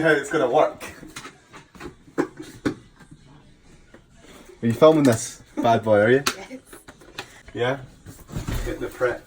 how it's gonna work. Are you filming this bad boy, are you? Yes. Yeah? Getting the prep.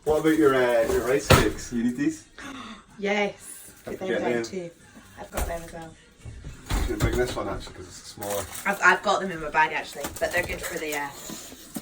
What about your rice cakes? You need these? Yes. Put them down too. I've got them as well. Should bring this one actually because it's smaller. I've got them in my bag actually, but they're good for the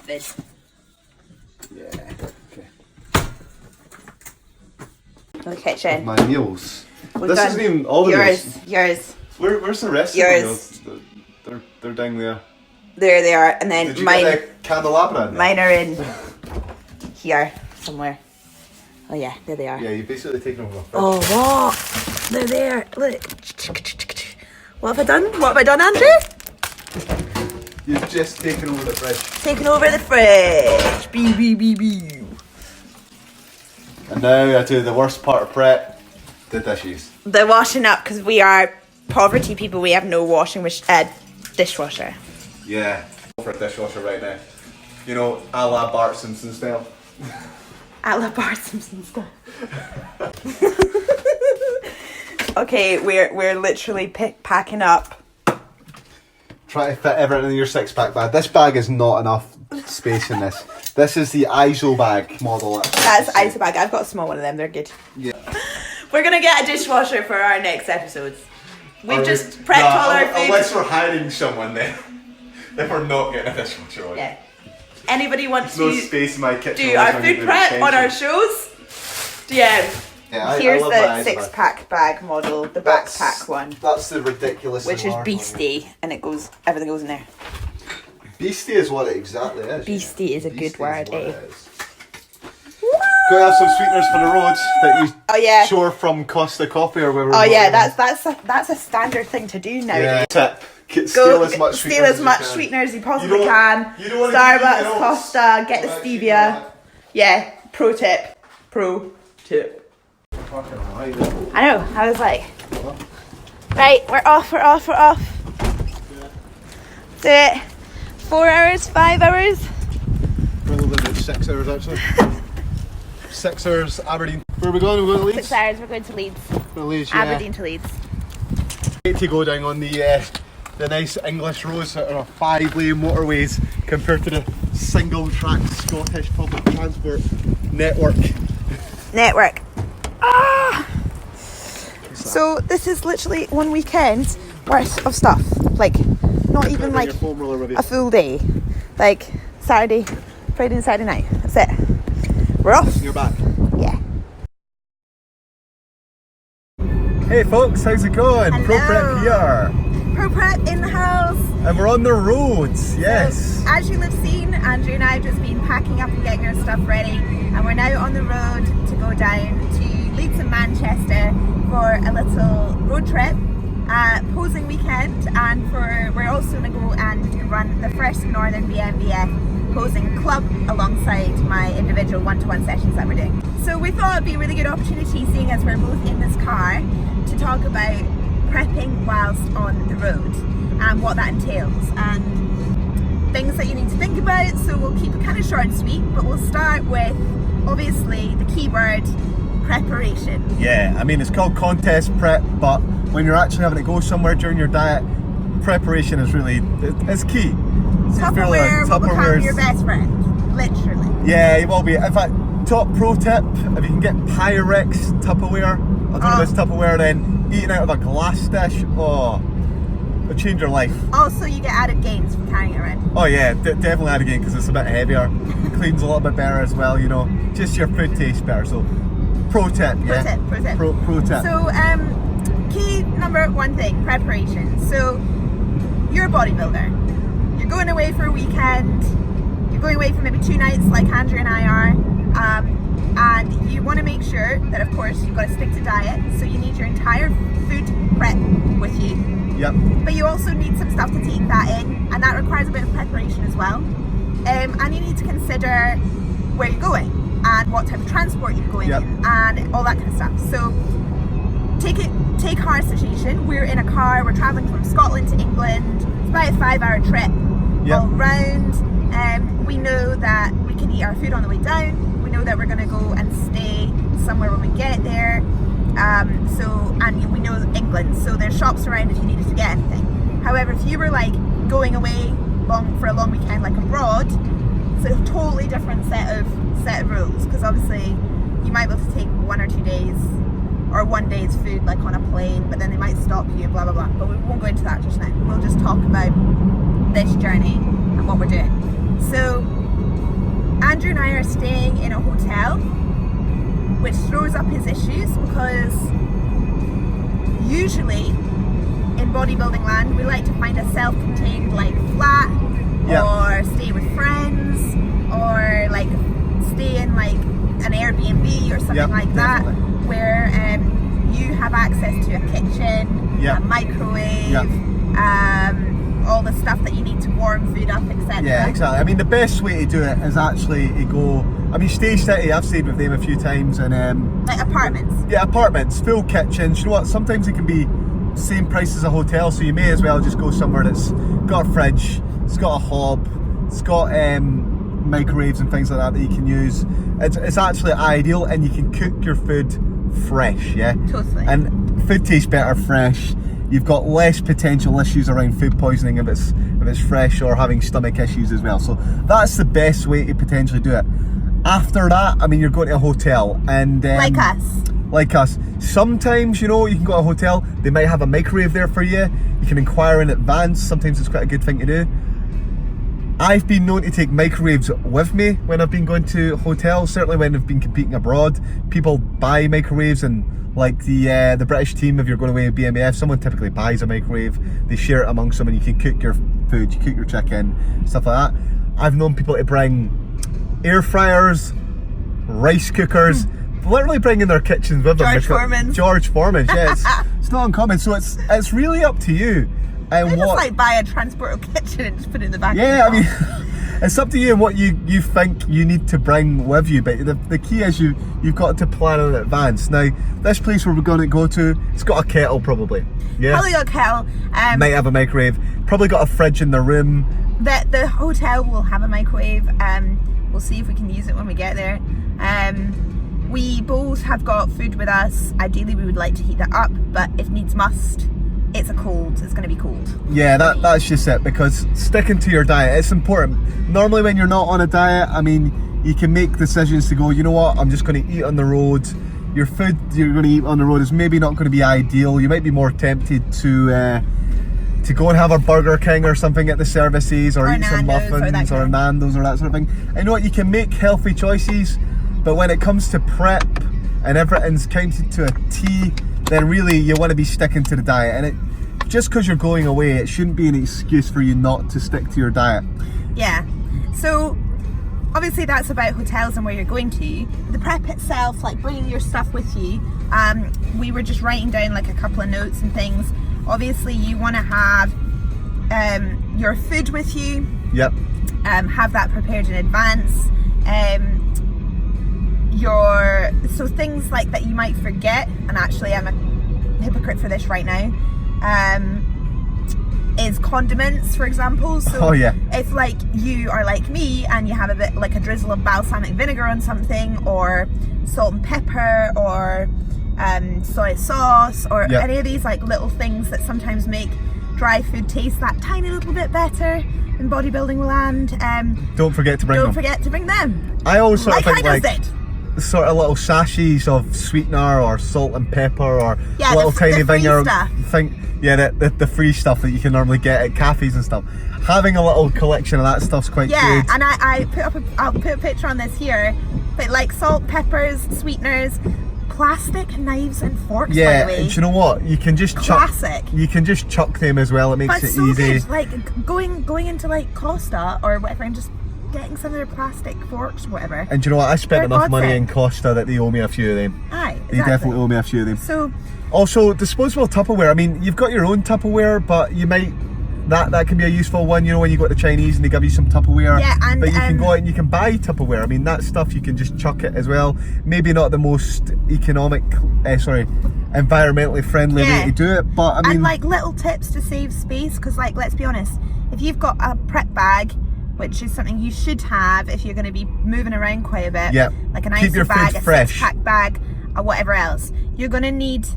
vid. Yeah. Okay. The kitchen. My meals. We've this done isn't even all the meals. Yours. Where's the rest Yours. of the meals? They're down there. There they are, and then Did you mine. get the candelabra in there? Mine are in here somewhere. Oh yeah, there they are. Yeah, you've basically taken over. Oh what? They're there. Look. What have I done? What have I done, Andrew? You've just taken over the fridge. Taken over the fridge. Bee. And now I do the worst part of prep, the dishes. The washing up, because we are poverty people. We have no dishwasher. Yeah, go for a dishwasher right now. You know, a la Bart Simpson style. I love Bart Simpson stuff. Okay, we're literally packing up. Try to fit everything in your 6-pack bag. This bag is not enough space in this. This is the ISO bag model. That's ISO bag. I've got a small one of them. They're good. Yeah. We're gonna get a dishwasher for our next episodes. We've just prepped all our food. Unless we're hiring someone then. Then we're not getting a dishwasher on. Yeah. Anybody wants There's to no space in my kitchen. do our food prep on our shows? Yeah. Here's I love the 6-pack bag model, the backpack one. That's the ridiculous. Which is beastie, and everything goes in there. Beastie is what it exactly is. Beastie is a good word, eh? Go have some sweeteners for the roads that you shore from Costa Coffee or wherever. Oh yeah, that's a standard thing to do nowadays. Yeah. Tip. Steal as much sweeteners as you possibly can. You don't want Starbucks, Costa, get the stevia. Yeah, pro tip. I know, I was like, right, we're off. Do it. 4 hours, 5 hours? Probably about 6 hours actually. 6 hours, Aberdeen. Where are we going? We're going to Leeds? 6 hours, we're going to Leeds. Yeah. Aberdeen to Leeds. To go down on the nice English roads that are 5-lane motorways compared to the single-track Scottish public transport network. So this is literally one weekend worth of stuff. Like, not even like a full day. Like Friday and Saturday night. That's it. We're off. You're back. Yeah. Hey folks, how's it going? Hello. Pro Prep here. Pro Prep in the house. And we're on the roads, yes. So, as you'll have seen, Andrew and I have just been packing up and getting our stuff ready. And we're now on the road to go down to Leeds and Manchester for a little road trip, posing weekend, and we're also going to go and run the first Northern BMBF posing club alongside my individual one-to-one sessions that we're doing. So we thought it'd be a really good opportunity, seeing as we're both in this car, to talk about prepping whilst on the road and what that entails and things that you need to think about. So we'll keep it kind of short and sweet, but we'll start with obviously the keyword preparation. Yeah, I mean it's called contest prep, but when you're actually having to go somewhere during your diet, preparation is really, it's key. Tupperware will become your best friend, literally. Yeah, it will be. In fact, top pro tip, if you can get Pyrex Tupperware, I don't know if it's Tupperware, then eating out of a glass dish, it'll change your life. Also, you get added gains from carrying it around. Oh yeah, definitely added gain because it's a bit heavier, cleans a little bit better as well, you know, just your food tastes better. So, pro tip, yeah? Pro tip. Pro tip. So, key number one thing, preparation. So, you're a bodybuilder. You're going away for a weekend, you're going away for maybe 2 nights like Andrew and I are, and you want to make sure that of course you've got to stick to diet, so you need your entire food prep with you. Yep. But you also need some stuff to take that in, and that requires a bit of preparation as well. And you need to consider where you're going and what type of transport you're going in and all that kind of stuff. So take our situation. We're in a car, we're traveling from Scotland to England. It's about a 5-hour trip all round. We know that we can eat our food on the way down. We know that we're going to go and stay somewhere when we get there. And we know England, so there's shops around if you needed to get anything. However, if you were like going away for a long weekend, like abroad, it's a totally different set of rules, because obviously you might be able to take 1 or 2 days or 1 day's food like on a plane, but then they might stop you and blah blah blah. But we won't go into that just now. We'll just talk about this journey and what we're doing. So Andrew and I are staying in a hotel, which throws up his issues, because usually in bodybuilding land we like to find a self-contained like flat, or stay with friends, or like stay in like an Airbnb or something like that, where you have access to a kitchen, a microwave, all the stuff that you need to warm food up, etc. Yeah, exactly. I mean, the best way to do it is actually to go. I mean, Stay City, I've stayed with them a few times, and like apartments. Yeah, apartments, full kitchens. You know what? Sometimes it can be same price as a hotel, so you may as well just go somewhere that's got a fridge, it's got a hob, it's got microwaves and things like that you can use. It's actually ideal, and you can cook your food fresh. Yeah, totally. And food tastes better fresh. You've got less potential issues around food poisoning if it's fresh, or having stomach issues as well. So that's the best way to potentially do it. After that, I mean, you're going to a hotel, and like us. Sometimes, you know, you can go to a hotel, they might have a microwave there for you. You can inquire in advance. Sometimes it's quite a good thing to do. I've been known to take microwaves with me when I've been going to hotels. Certainly when I've been competing abroad, people buy microwaves, and like the British team, if you're going away with BMAF, someone typically buys a microwave. They share it amongst them, and you can cook your food, you cook your chicken, stuff like that. I've known people to bring air fryers, rice cookers, literally bringing their kitchens with them. George Foreman's, yeah, it's not uncommon. So it's really up to you. And just like buy a transportable kitchen and just put it in the back. Yeah, I mean, it's up to you and what you think you need to bring with you. But the key is you've got to plan in advance. Now, this place where we're going to go to, it's got a kettle probably. Yeah, probably got a kettle. Might have a microwave. Probably got a fridge in the room. The hotel will have a microwave. We'll see if we can use it when we get there. We both have got food with us. Ideally, we would like to heat that up, but if needs must, it's going to be cold. Yeah, that's just it, because sticking to your diet, it's important. Normally when you're not on a diet, I mean, you can make decisions to go, you know what, I'm just going to eat on the road. Your food you're going to eat on the road is maybe not going to be ideal. You might be more tempted to go and have a Burger King or something at the services, or eat some muffins or Nando's or that sort of thing. I know what, you can make healthy choices, but when it comes to prep and everything's counted to a T, then really you want to be sticking to the diet. And just because you're going away, it shouldn't be an excuse for you not to stick to your diet. Yeah, so obviously that's about hotels and where you're going to. The prep itself, like bringing your stuff with you, we were just writing down like a couple of notes and things. Obviously you want to have your food with you. Yep. Have that prepared in advance. So things like that you might forget, and actually I'm a hypocrite for this right now, is condiments, for example. So if like you are like me and you have a bit like a drizzle of balsamic vinegar on something, or salt and pepper, or soy sauce, or any of these like little things that sometimes make dry food taste that tiny little bit better in bodybuilding land, don't forget to bring them. I also think like it. Sort of little sachets of sweetener or salt and pepper, or little tiny the free vinegar stuff. The free stuff that you can normally get at cafes and stuff. Having a little collection of that stuff's quite good. Yeah, and I'll put a picture on this here, but like salt, peppers, sweeteners, plastic knives and forks. Yeah, by the way. and do you know what? You can just chuck them as well. It makes it easy. Good. Like going into like Costa or whatever and just getting some of their plastic forks or whatever. And do you know what? I spent enough money in Costa that they owe me a few of them. Aye, exactly. They definitely owe me a few of them. So, also disposable Tupperware. I mean, you've got your own Tupperware, but you might that can be a useful one. You know, when you go to the Chinese and they give you some Tupperware. Yeah, and but you can go out and you can buy Tupperware. I mean, that stuff you can just chuck it as well. Maybe not the most environmentally friendly way to do it, but I mean, and like little tips to save space, because like let's be honest, if you've got a prep bag, which is something you should have if you're going to be moving around quite a bit, like an icy bag, a 6-pack bag, or whatever else, you're going to need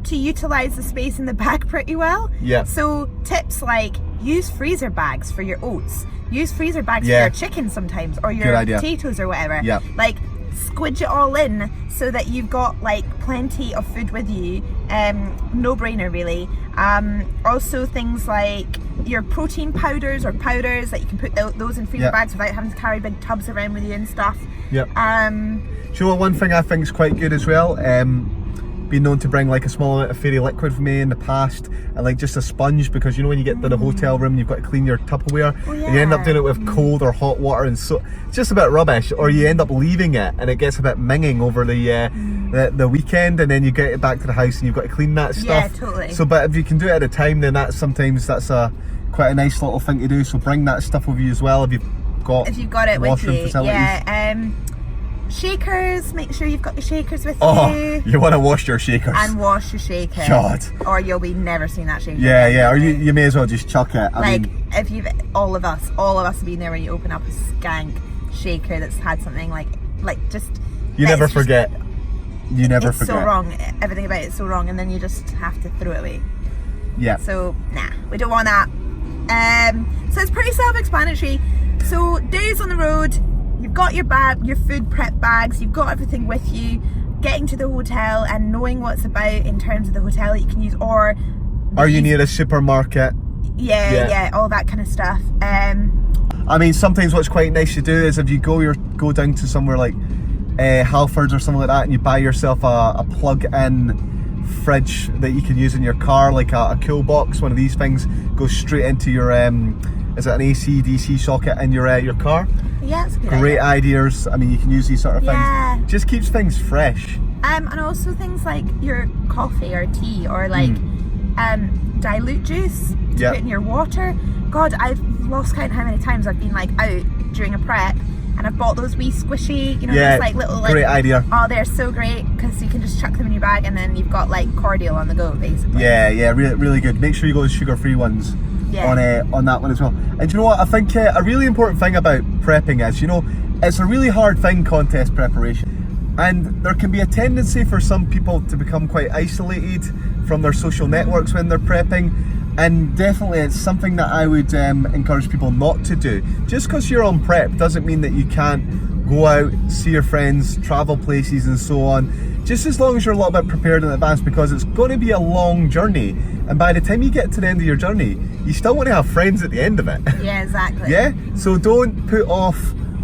to utilize the space in the bag pretty well. Yeah. So tips like use freezer bags for your oats, use freezer bags for Yeah. your chicken sometimes, or Good your idea. potatoes or whatever. Yeah. Like squidge it all in so that you've got like plenty of food with you. No brainer really. Also things like your protein powders or powders that you can put those in freezer Yeah. bags without having to carry big tubs around with you and stuff. Yep. Do you know what, one thing I think is quite good as well? Been known to bring like a small amount of fairy liquid for me in the past, and like just a sponge, because you know when you get to the hotel room you've got to clean your Tupperware, and you end up doing it with cold or hot water, and so it's just a bit rubbish, or you end up leaving it and it gets a bit minging over the weekend, and then you get it back to the house and you've got to clean that stuff. Yeah, totally. So but if you can do it at a time, then that's a quite a nice little thing to do. So bring that stuff with you as well if you've got it with washroom you. facilities. Yeah. Shakers, make sure you've got your shakers with Oh, you. you want to wash your shakers. And wash your shaker. God. Or you'll be never seeing that shaker. Yeah, again. yeah, or you may as well just chuck it. I Like, mean, if you've, all of us have been there when you open up a skank shaker that's had something like just... you that never it's just- forget. You never it's forget. so wrong. Everything about it's so wrong, and then you just have to throw it away. Yeah. So, nah, we don't want that. So it's pretty self-explanatory. So, days on the road, you've got your bag, your food prep bags, you've got everything with you. Getting to the hotel and knowing what's about in terms of the hotel that you can use, or Are you near a supermarket? yeah, all that kind of stuff. I mean, sometimes what's quite nice to do is if you go down to somewhere like Halfords or something like that, and you buy yourself a plug-in fridge that you can use in your car, like a cool box. One of these things goes straight into your is it an AC DC socket in your car? Yeah, it's a good Great idea. ideas. I mean, you can use these sort of Yeah. things. Just keeps things fresh. And also things like your coffee or tea, or like dilute juice to Yeah. put in your water. God, I've lost count how many times I've been like out during a prep and I've bought those wee squishy, Yeah, those like little like, great idea. Oh, they're so great because you can just chuck them in your bag and then you've got like cordial on the go basically. Yeah, really, really good. Make sure you go with sugar-free ones on that one as well. And you know what? I think a really important thing about prepping is, it's a really hard thing, contest preparation. And there can be a tendency for some people to become quite isolated from their social networks when they're prepping. And definitely it's something that I would encourage people not to do. Just because you're on prep doesn't mean that you can't go out, see your friends, travel places and so on. Just as long as you're a little bit prepared in advance, because it's going to be a long journey. And by the time you get to the end of your journey, you still want to have friends at the end of it. Yeah, exactly. Yeah? So don't put off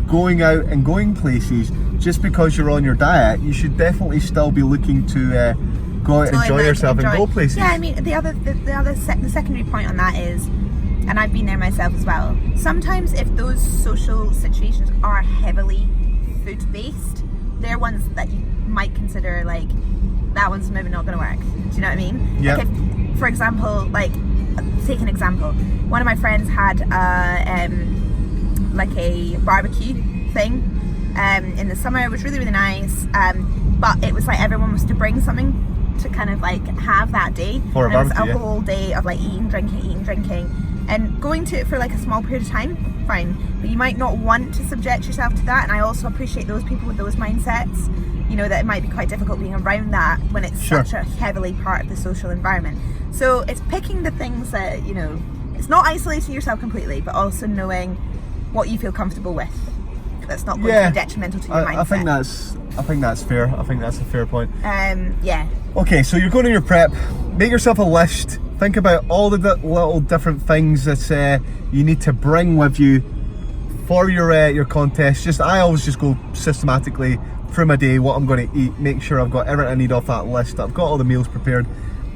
going out and going places just because you're on your diet. You should definitely still be looking to go out, enjoy yourself and go places. Yeah, I mean, the secondary point on that is, and I've been there myself as well, sometimes if those social situations are heavily food based, they're ones that you might consider like, that one's maybe not going to work. Do you know what I mean? Yeah. Like if, for example, like, take an example. One of my friends had like a barbecue thing in the summer. It was really, really nice. But it was like everyone was to bring something to kind of like have that day. For a and barbecue, it was a whole day of like eating, drinking. And going to it for like a small period of time, fine. But you might not want to subject yourself to that. And I also appreciate those people with those mindsets. That it might be quite difficult being around that when it's such a heavily part of the social environment. So it's picking the things that, it's not isolating yourself completely, but also knowing what you feel comfortable with. That's not going to be detrimental to your mindset. I think that's fair. I think that's a fair point. Yeah. Okay, so you're going to your prep. Make yourself a list. Think about all the little different things that you need to bring with you for your contest. I always just go systematically through my day, what I'm going to eat, make sure I've got everything I need off that list. I've got all the meals prepared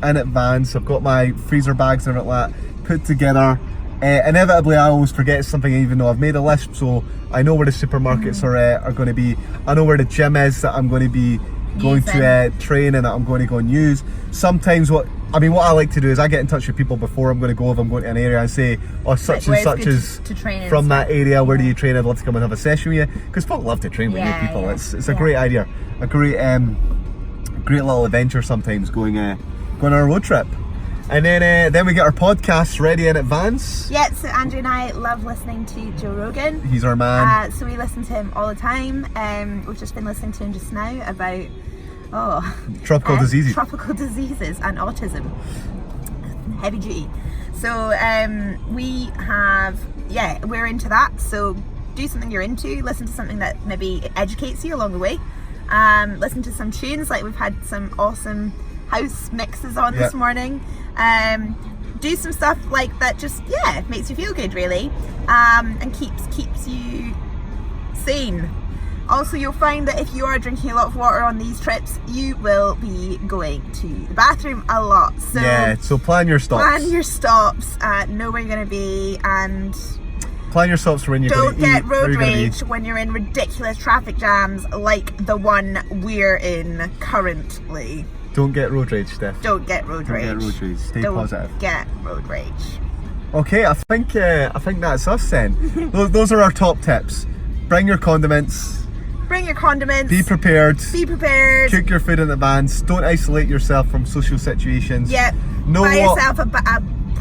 in advance. I've got my freezer bags and everything like that put together. Inevitably I always forget something even though I've made a list, so I know where the supermarkets are going to be. I know where the gym is that I'm going to be going to train and that I'm going to go and use. Sometimes what I like to do is I get in touch with people before I'm going to go, if I'm going to an area, and say, such and such is from that area, where do you train? I'd love to come and have a session with you, because folk love to train with new people. It's a great idea, a great little adventure sometimes going on a road trip. And then we get our podcasts ready in advance. Yeah, so Andrew and I love listening to Joe Rogan. He's our man. So we listen to him all the time. We've just been listening to him just now about Tropical diseases. Tropical diseases and autism. Heavy duty. So we're into that. So do something you're into. Listen to something that maybe educates you along the way. Listen to some tunes. Like we've had some awesome house mixes on this morning. Do some stuff like that. Just makes you feel good, really, and keeps you sane. Also, you'll find that if you are drinking a lot of water on these trips, you will be going to the bathroom a lot. So plan your stops. Plan your stops, know where you're going to be, and plan your stops for when you're going to eat. Don't get road rage when you're in ridiculous traffic jams like the one we're in currently. Don't get road rage, Steph. Don't get road rage. Don't get road rage. Stay positive. Don't get road rage. Okay, I think that's us then. those are our top tips. Bring your condiments. Bring your condiments. Be prepared. Be prepared. Cook your food in advance. Don't isolate yourself from social situations. Yep. Buy yourself a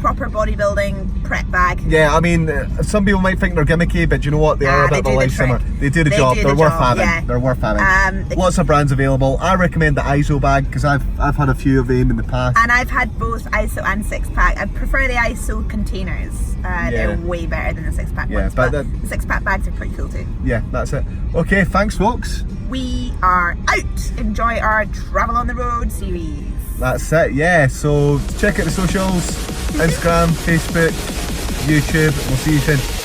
proper bodybuilding prep bag. Yeah, I mean, some people might think they're gimmicky, but you know what? They are a bit of a lifesaver. They do the job. They're worth having. Yeah. They're worth having. Lots of brands available. I recommend the ISO bag because I've had a few of them in the past. And I've had both ISO and 6-pack. I prefer the ISO containers. They're way better than the 6-pack ones. But the 6-pack bags are pretty cool too. Yeah, that's it. Okay, thanks, folks. We are out. Enjoy our Travel on the Road series. That's it, yeah. So check out the socials, Instagram, Facebook, YouTube. We'll see you soon.